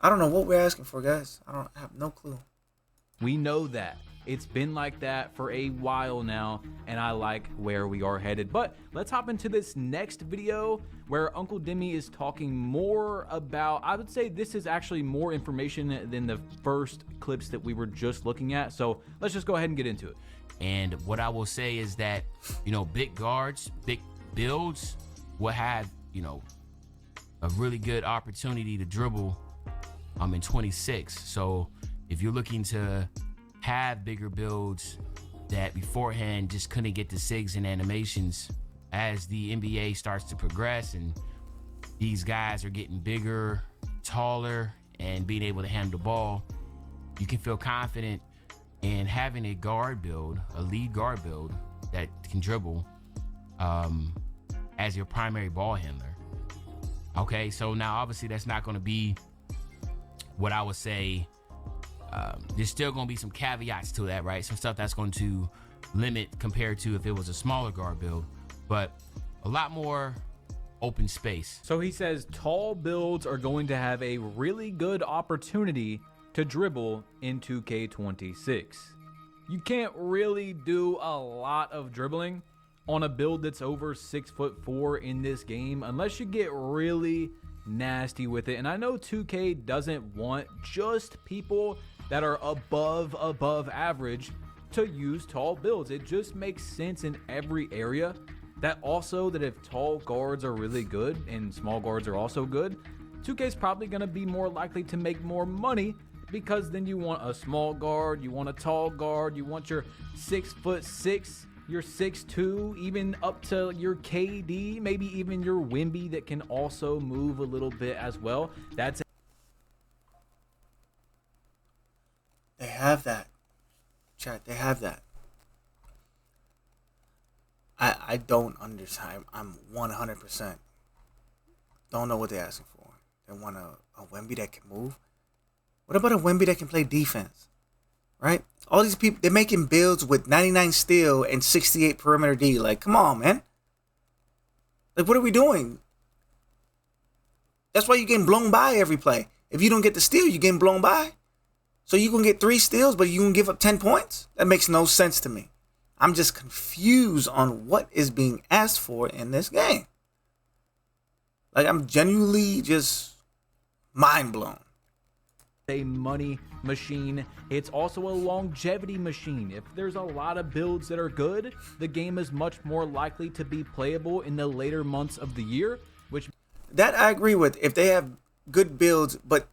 I don't know what we're asking for, guys. I have no clue. We know that. It's been like that for a while now, and I like where we are headed. But let's hop into this next video where Uncle Demi is talking more about, I would say this is actually more information than the first clips that we were just looking at. So let's just go ahead and get into it. And what I will say is that, you know, big guards, big builds will have, you know, a really good opportunity to dribble in 26. So if you're looking to have bigger builds that beforehand just couldn't get the SIGs and animations, as the NBA starts to progress and these guys are getting bigger, taller, and being able to handle the ball, you can feel confident in having a guard build, a lead guard build that can dribble as your primary ball handler. Okay, so now obviously that's not going to be what I would say. There's still going to be some caveats to that, right? Some stuff that's going to limit compared to if it was a smaller guard build, but a lot more open space. So he says tall builds are going to have a really good opportunity to dribble in 2K26. You can't really do a lot of dribbling on a build that's over 6'4" in this game unless you get really nasty with it. And I know 2K doesn't want just people that are above average to use tall builds. It just makes sense in every area. That also, that if tall guards are really good and small guards are also good, 2K is probably going to be more likely to make more money, because then you want a small guard, you want a tall guard, you want your 6'6", your 6'2", even up to your KD, maybe even your Wimby that can also move a little bit as well. That's They have that. Chat, they have that. I don't understand. I'm 100% don't know what they're asking for. They want a Wemby that can move. What about a Wemby that can play defense? Right? All these people, they're making builds with 99 steal and 68 perimeter D. Like, come on, man. Like, what are we doing? That's why you're getting blown by every play. If you don't get the steal, you're getting blown by. So you can get 3 steals, but you can give up 10 points? That makes no sense to me. I'm just confused on what is being asked for in this game. Like, I'm genuinely just mind blown. a money machine. It's also a longevity machine. If there's a lot of builds that are good, the game is much more likely to be playable in the later months of the year, which that I agree with. If they have good builds, but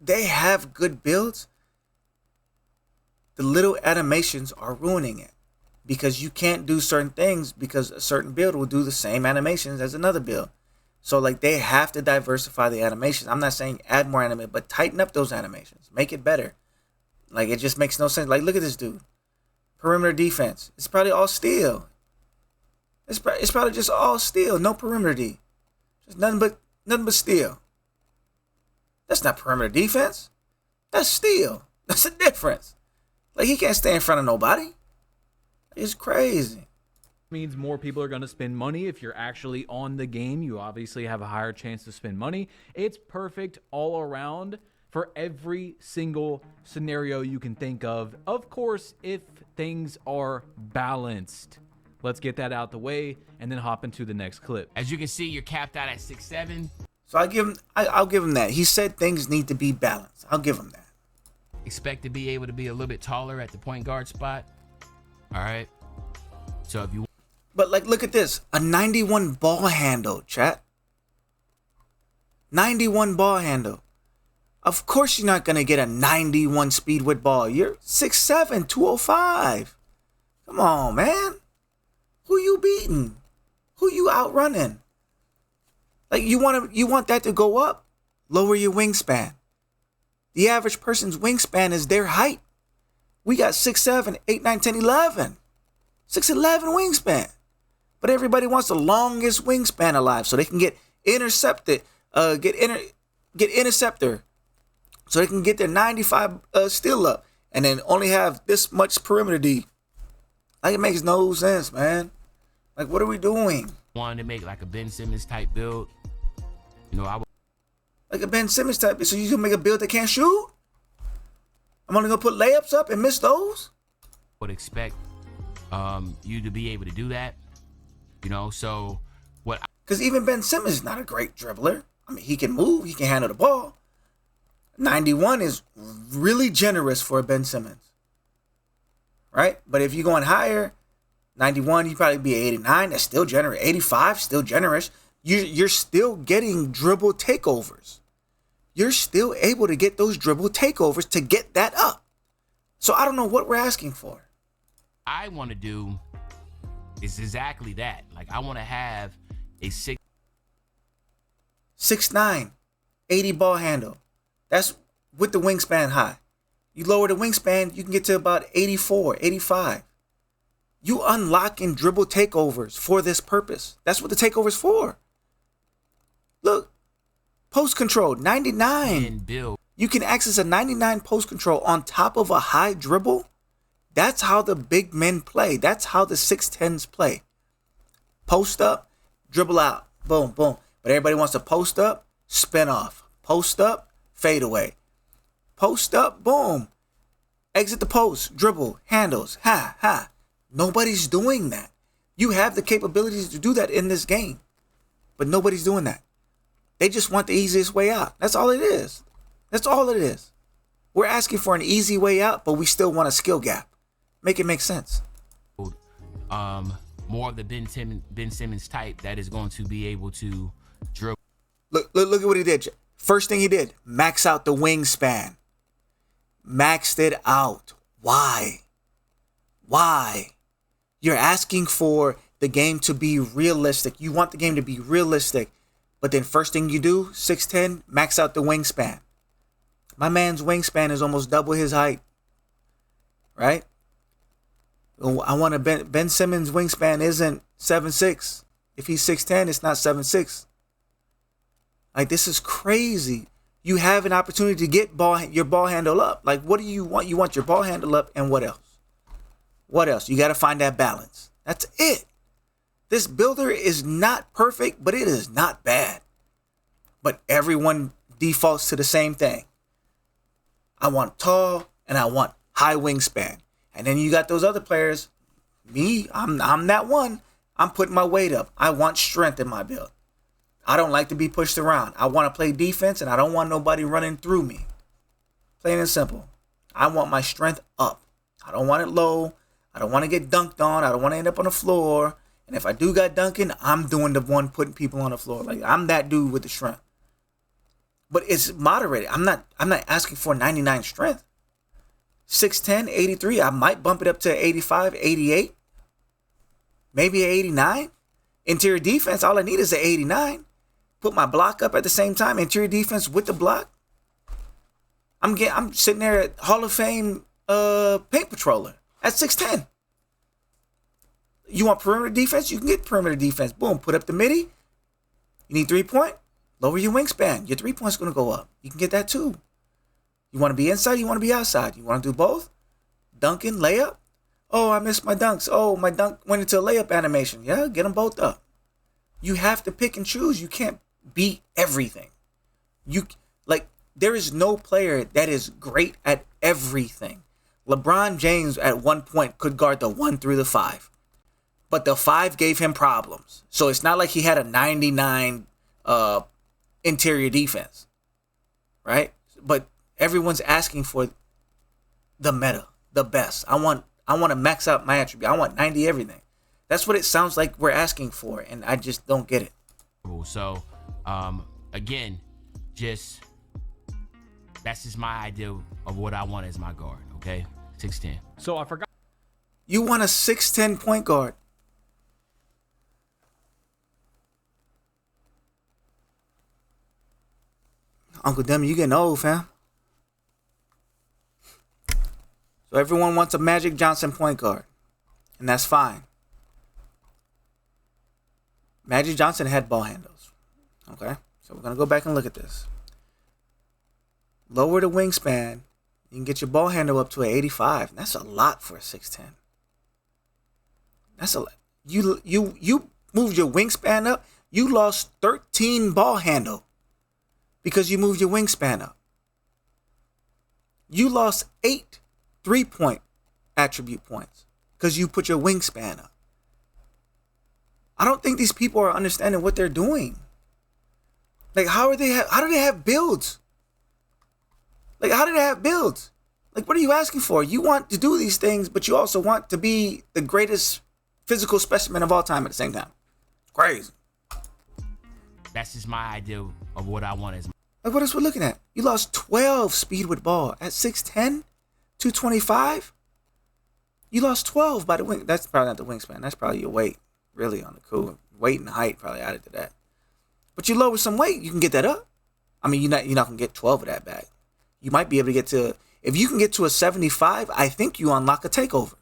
they have good builds, the little animations are ruining it, because you can't do certain things because a certain build will do the same animations as another build. So like they have to diversify the animations. I'm not saying add more animation, but tighten up those animations. Make it better. Like it just makes no sense. Like look at this dude. Perimeter defense. It's probably all steel. It's probably just all steel. No perimeter D. Just nothing but steel. That's not perimeter defense. That's steel. That's the difference. Like he can't stay in front of nobody. It's crazy. Means more people are going to spend money. If you're actually on the game, you obviously have a higher chance to spend money. It's perfect all around for every single scenario you can think of. Of course, if things are balanced. Let's get that out the way and then hop into the next clip. As you can see, you're capped out at 6'7". So I'll give him that. He said things need to be balanced. I'll give him that. Expect to be able to be a little bit taller at the point guard spot. All right. So if you But like, look at this. A 91 ball handle, chat. 91 ball handle. Of course you're not going to get a 91 speed with ball. You're 6'7", 205. Come on, man. Who you beating? Who you outrunning? Like, you want that to go up? Lower your wingspan. The average person's wingspan is their height. We got 6'7", 8, 9, 10, 11. 6'11" wingspan. But everybody wants the longest wingspan alive so they can get intercepted, get interceptor, so they can get their 95 steal up, and then only have this much perimeter D. Like it makes no sense, man. Like what are we doing? wanted to make like a Ben Simmons type build, you know, I would. Like a Ben Simmons type. So you gonna make a build that can't shoot? I'm only gonna put layups up and miss those? Would expect you to be able to do that. So what? Because even Ben Simmons is not a great dribbler. I mean, he can move, he can handle the ball. 91 is really generous for a Ben Simmons, right? But if you're going higher, 91, you probably be 89. That's still generous. 85, still generous. You're still getting dribble takeovers. You're still able to get those dribble takeovers to get that up. So I don't know what we're asking for. I want to do is exactly that. Like, I want to have a 6'9", 80 ball handle. That's with the wingspan high. You lower the wingspan, you can get to about 84, 85. You unlocking dribble takeovers for this purpose. That's what the takeover's for. Look, post control, 99. build. You can access a 99 post control on top of a high dribble. That's how the big men play. That's how the 6'10s play. Post up, dribble out, boom, boom. But everybody wants to post up, spin off. Post up, fade away. Post up, boom. Exit the post, dribble, handles, ha, ha. Nobody's doing that. You have the capabilities to do that in this game, but nobody's doing that. They just want the easiest way out. That's all it is. That's all it is. We're asking for an easy way out, but we still want a skill gap. Make it make sense. More of the Ben Simmons type that is going to be able to dribble. Look at what he did. First thing he did, max out the wingspan. Maxed it out. Why? You're asking for the game to be realistic. You want the game to be realistic. But then first thing you do, 6'10", max out the wingspan. My man's wingspan is almost double his height. Right? I want Ben Simmons' wingspan isn't 7'6". If he's 6'10", it's not 7'6". Like, this is crazy. You have an opportunity to get your ball handle up. Like, what do you want? You want your ball handle up, and what else? What else? You got to find that balance. That's it. This builder is not perfect, but it is not bad. But everyone defaults to the same thing. I want tall, and I want high wingspan. And then you got those other players. Me, I'm that one. I'm putting my weight up. I want strength in my build. I don't like to be pushed around. I want to play defense, and I don't want nobody running through me. Plain and simple. I want my strength up. I don't want it low. I don't want to get dunked on. I don't want to end up on the floor. And if I do got dunking, I'm doing the one putting people on the floor. Like, I'm that dude with the strength. But it's moderated. I'm not asking for 99 strength. 6'10", 83. I might bump it up to 85, 88. Maybe 89. Interior defense, all I need is an 89. Put my block up at the same time. Interior defense with the block. I'm sitting there at Hall of Fame paint patroller at 6'10". You want perimeter defense? You can get perimeter defense. Boom, put up the midi. You need 3-point? Lower your wingspan. Your 3-point's going to go up. You can get that too. You want to be inside? You want to be outside? You want to do both? Dunking, layup? Oh, I missed my dunks. Oh, my dunk went into a layup animation. Yeah, get them both up. You have to pick and choose. You can't beat everything. There is no player that is great at everything. LeBron James at one point could guard the 1 through the 5. But the 5 gave him problems. So it's not like he had a 99 interior defense. Right? But everyone's asking for the meta, the best. I want to max out my attribute. I want 90 everything. That's what it sounds like we're asking for, and I just don't get it. So, again, that's just my idea of what I want as my guard, okay? 6'10". So I forgot. You want a 6'10" point guard. Uncle Demi, you getting old, fam. So everyone wants a Magic Johnson point guard, and that's fine. Magic Johnson had ball handles. Okay, so we're going to go back and look at this. Lower the wingspan. You can get your ball handle up to an 85. And that's a lot for a 6'10". That's a lot. You moved your wingspan up. You lost 13 ball handle. because you moved your wingspan up. You lost 8 3-point attribute points because you put your wingspan up. I don't think these people are understanding what they're doing. Like, how do they have builds? Like, how do they have builds? Like, what are you asking for? You want to do these things, but you also want to be the greatest physical specimen of all time at the same time. Crazy. That's just my idea of what I want as. Like, what else we're looking at? You lost 12 speed with ball at 6'10", 225. You lost 12 by the wing. That's probably not the wingspan. That's probably your weight, really, on the cool. Weight and height probably added to that. But you lower some weight, you can get that up. I mean, you're not gonna get 12 of that back. You might be able to get to, if you can get to a 75, I think you unlock a takeover.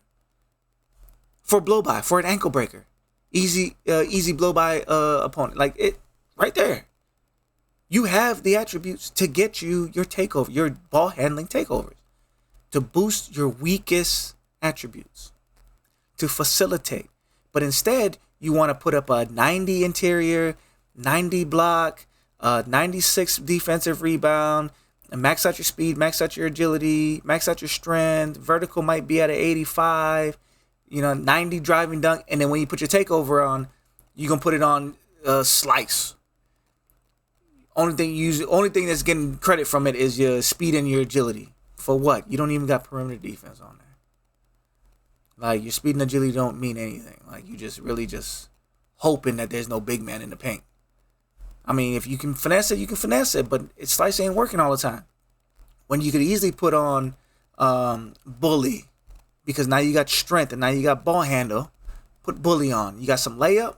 For blow by, for an ankle breaker. Easy blow by opponent. Like, it right there. You have the attributes to get you your takeover, your ball handling takeovers. To boost your weakest attributes. To facilitate. But instead, you want to put up a 90 interior, 90 block, 96 defensive rebound, and max out your speed, max out your agility, max out your strength. Vertical might be at an 85, 90 driving dunk. And then when you put your takeover on, you're going to put it on slice. Only thing that's getting credit from it is your speed and your agility. For what? You don't even got perimeter defense on there. Like, your speed and agility don't mean anything. Like, you just really just hoping that there's no big man in the paint. I mean, if you can finesse it, you can finesse it, but slice ain't working all the time. When you could easily put on bully, because now you got strength and now you got ball handle. Put bully on. You got some layup.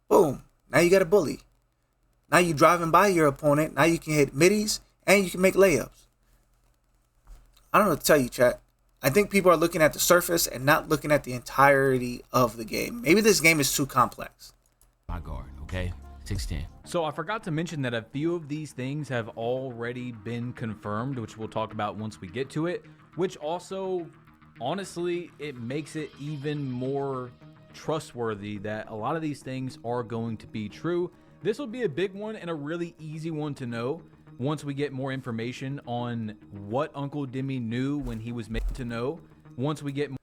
Boom. Now you got a bully. Now you driving by your opponent. Now you can hit middies and you can make layups. I don't know what to tell you, chat. I think people are looking at the surface and not looking at the entirety of the game. Maybe this game is too complex. My guard, okay? 6'10". So I forgot to mention that a few of these things have already been confirmed, which we'll talk about once we get to it, which also, honestly, it makes it even more trustworthy that a lot of these things are going to be true. This will be a big one and a really easy one to know once we get more information on what Uncle Demi knew when he was made to know. Once we get more.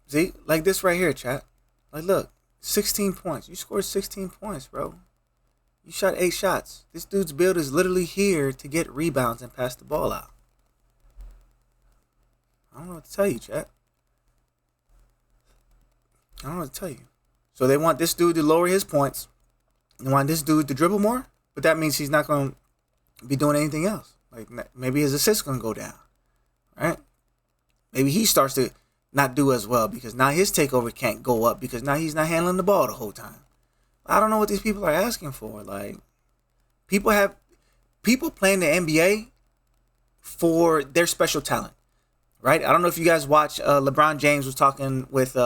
See, like this right here, chat. Like, look, 16 points. You scored 16 points, bro. You shot 8 shots. This dude's build is literally here to get rebounds and pass the ball out. I don't know what to tell you, chat. I don't know what to tell you. So they want this dude to lower his points. They want this dude to dribble more, but that means he's not going to be doing anything else. Like, maybe his assist's going to go down, right? Maybe he starts to not do as well because now his takeover can't go up because now he's not handling the ball the whole time. I don't know what these people are asking for. Like, people playing the NBA for their special talent, right? I don't know if you guys watch. LeBron James was talking with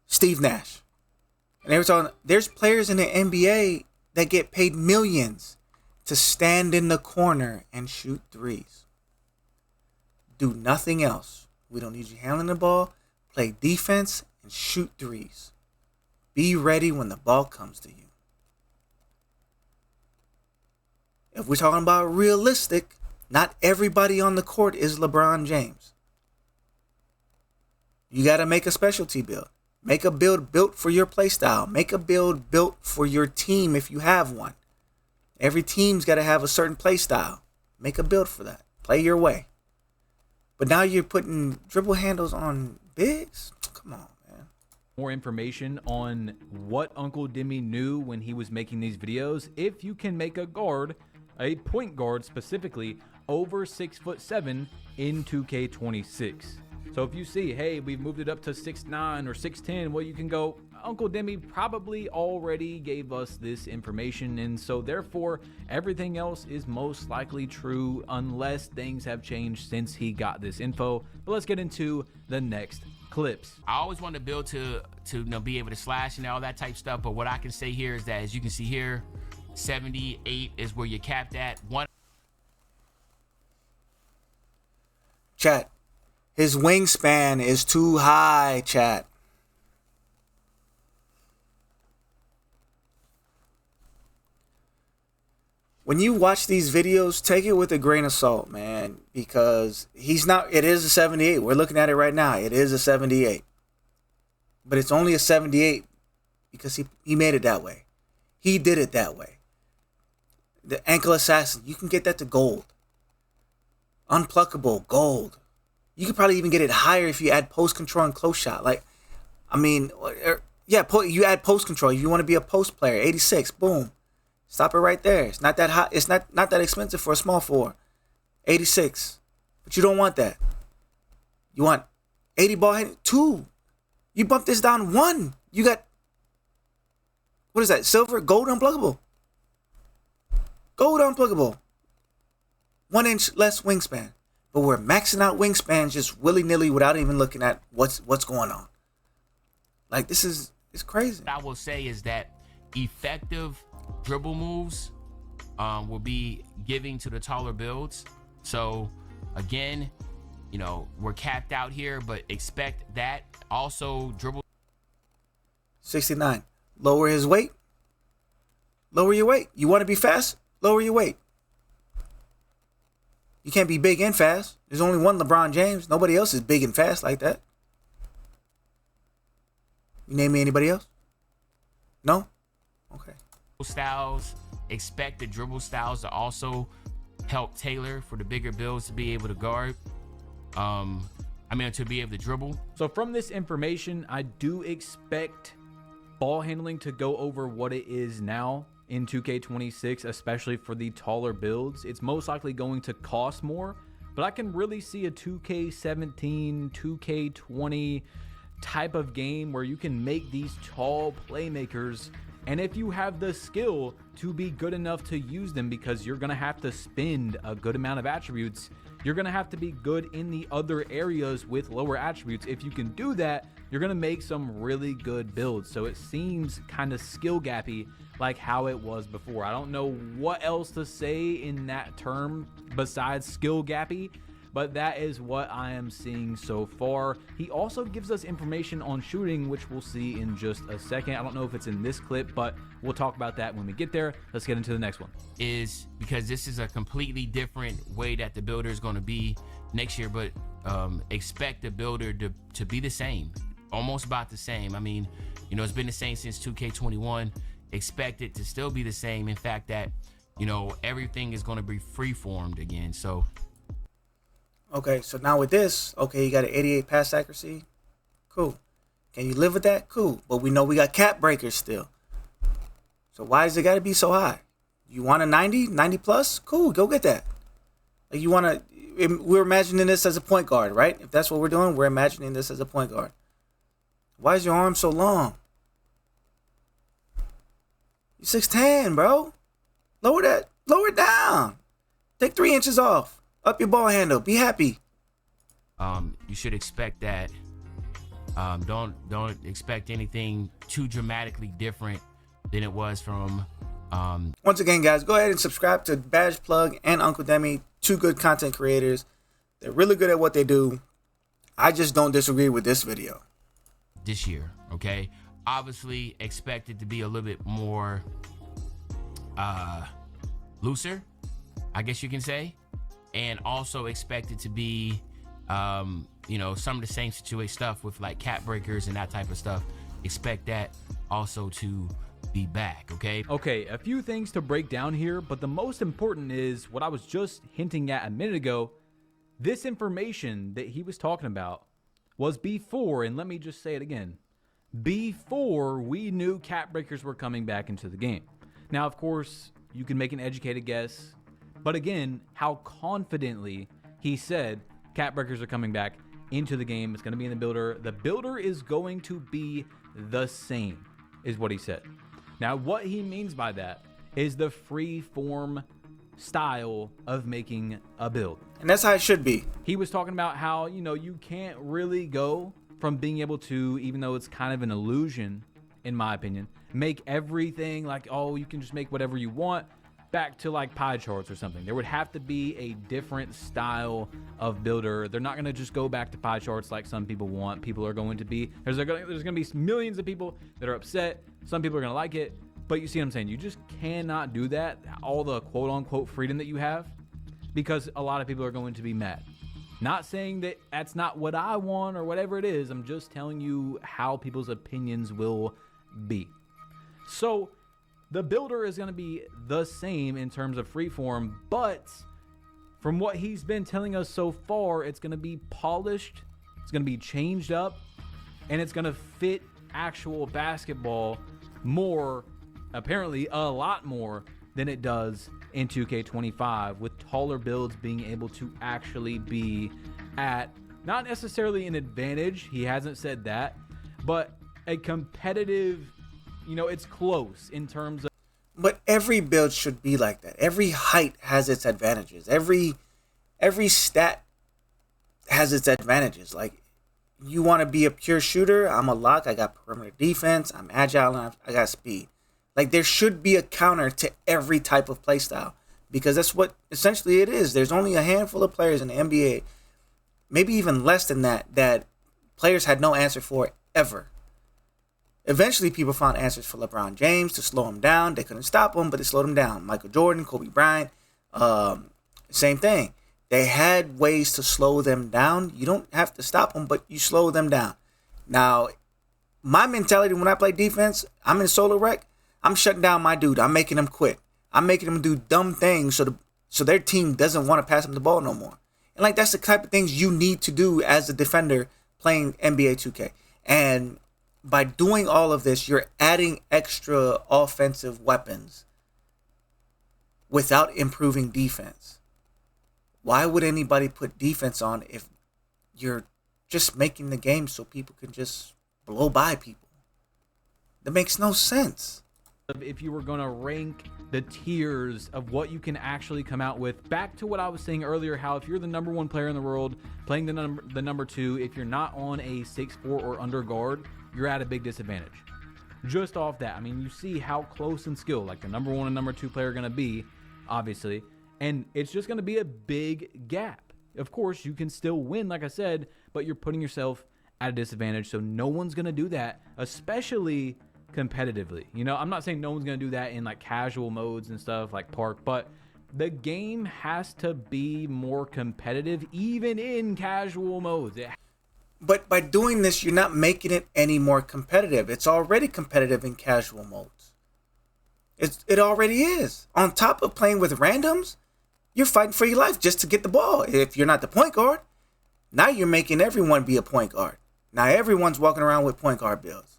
Steve Nash, and they were talking. There's players in the NBA that get paid millions to stand in the corner and shoot threes. Do nothing else. We don't need you handling the ball. Play defense and shoot threes. Be ready when the ball comes to you. If we're talking about realistic, not everybody on the court is LeBron James. You got to make a specialty build. Make a build built for your play style. Make a build built for your team if you have one. Every team's got to have a certain play style. Make a build for that. Play your way. But now you're putting dribble handles on bigs? Come on, man. More information on what Uncle Demi knew when he was making these videos. If you can make a guard, a point guard specifically, over 6'7" in 2K26. So if you see, hey, we've moved it up to 6'9" or 6'10", well, you can go, Uncle Demi probably already gave us this information, and so therefore everything else is most likely true unless things have changed since he got this info. But let's get into the next clips. I always want to build to be able to slash and all that type stuff, but what I can say here is that, as you can see here, 78 is where you're capped at. Chat. His wingspan is too high, chat. when you watch these videos, take it with a grain of salt, man, because he's not. It is a 78. We're looking at it right now. It is a 78, but it's only a 78 because he made it that way. He did it that way. The ankle assassin, you can get that to gold. Unpluckable, gold. You could probably even get it higher if you add post control and close shot. Like, I mean, yeah, you add post control. If you want to be a post player, 86, boom. Stop it right there. It's not that hot. It's not that expensive for a small forward. 86. But you don't want that. You want 80 ball handling, 2. You bump this down 1. You got, what is that? Silver, gold unpluggable. Gold unpluggable. 1 inch less wingspan. But we're maxing out wingspan just willy-nilly without even looking at what's going on. Like, it's crazy. What I will say is that effective dribble moves will be giving to the taller builds. So again, you know, we're capped out here, but expect that. Also, dribble 69. Lower his weight. Lower your weight. You want to be fast? Lower your weight. You can't be big and fast. There's only one LeBron James. Nobody else is big and fast like that. You name me anybody else? No? Okay. Styles, expect the dribble styles to also help tailor for the bigger builds to be able to guard. To be able to dribble. So from this information, I do expect ball handling to go over what it is now in 2K26, especially for the taller builds. It's most likely going to cost more, but I can really see a 2K17, 2K20 type of game where you can make these tall playmakers, and if you have the skill to be good enough to use them, because you're going to have to spend a good amount of attributes, you're going to have to be good in the other areas with lower attributes. If you can do that, you're going to make some really good builds. So it seems kind of skill gappy like how it was before. I don't know what else to say in that term besides skill gappy, but that is what I am seeing so far. He also gives us information on shooting, which we'll see in just a second. I don't know if it's in this clip, but we'll talk about that when we get there. Let's get into the next one. Is because this is a completely different way that the builder is going to be next year, but expect the builder to be the same, almost about the same. I mean, you know, it's been the same since 2K21. Expect it to still be the same. In fact, that, you know, everything is going to be free-formed again. So okay, so now with this, okay, you got an 88 pass accuracy. Cool. Can you live with that? Cool. But we know we got cap breakers still. So why has it got to be so high? You want a 90 plus? Cool, go get that. Like, you want to, we're imagining this as a point guard, right? If that's what we're doing, we're imagining this as a point guard. Why is your arm so long? You're 6'10", bro. Lower it down. Take 3 inches off. Up your ball handle. Be happy. You should expect that. Don't expect anything too dramatically different than it was from. Once again, guys, go ahead and subscribe to Badge Plug and Uncle Demi, 2 good content creators. They're really good at what they do. I just don't disagree with this video. This year, okay? Obviously, expect it to be a little bit more looser, I guess you can say. And also expect it to be, you know, some of the same situation stuff with like cap breakers and that type of stuff. Expect that also to be back, okay? Okay, a few things to break down here, but the most important is what I was just hinting at a minute ago. This information that he was talking about was before, and let me just say it again, before we knew cap breakers were coming back into the game. Now, of course, you can make an educated guess, but again, how confidently he said cap breakers are coming back into the game. It's going to be in the builder. The builder is going to be the same, is what he said. Now, what he means by that is the free form style of making a build. And that's how it should be. He was talking about how, you know, you can't really go from being able to, even though it's kind of an illusion, in my opinion, make everything like, oh, you can just make whatever you want, back to like pie charts or something. There would have to be a different style of builder. They're not going to just go back to pie charts like some people want. People are going to be, there's going to be millions of people that are upset. Some people are going to like it. But you see what I'm saying? You just cannot do that. All the quote unquote freedom that you have, because a lot of people are going to be mad. Not saying that that's not what I want or whatever it is. I'm just telling you how people's opinions will be. So the builder is going to be the same in terms of freeform, but from what he's been telling us so far, it's going to be polished, it's going to be changed up, and it's going to fit actual basketball more, apparently a lot more than it does in 2K25, with taller builds being able to actually be at not necessarily an advantage, he hasn't said that, but a competitive, it's close in terms of. But every build should be like that. Every height has its advantages. Every stat has its advantages. Like, you want to be a pure shooter, I'm a lock, I got perimeter defense, I'm agile, and I got speed. Like, there should be a counter to every type of play style, because that's what essentially it is. There's only a handful of players in the NBA, maybe even less than that players had no answer for ever. Eventually, people found answers for LeBron James to slow him down. They couldn't stop him, but they slowed him down. Michael Jordan, Kobe Bryant, same thing. They had ways to slow them down. You don't have to stop them, but you slow them down. Now, my mentality when I play defense, I'm in solo rec, I'm shutting down my dude. I'm making him quit. I'm making him do dumb things so their team doesn't want to pass him the ball no more. And like, that's the type of things you need to do as a defender playing NBA 2K. And by doing all of this, you're adding extra offensive weapons without improving defense. Why would anybody put defense on if you're just making the game so people can just blow by people? That makes no sense. If you were going to rank the tiers of what you can actually come out with, back to what I was saying earlier, how if you're the number one player in the world playing the number two, if you're not on a 6'4" or under guard, you're at a big disadvantage. Just off that, I mean, you see how close in skill like the number one and number two player are going to be, obviously, and it's just going to be a big gap. Of course, you can still win, like I said, but you're putting yourself at a disadvantage, so no one's going to do that, especially competitively. I'm not saying no one's going to do that in like casual modes and stuff like Park, but the game has to be more competitive even in casual modes. But by doing this, you're not making it any more competitive. It's already competitive in casual modes. It already is. On top of playing with randoms, you're fighting for your life just to get the ball. If you're not the point guard, now you're making everyone be a point guard. Now everyone's walking around with point guard builds.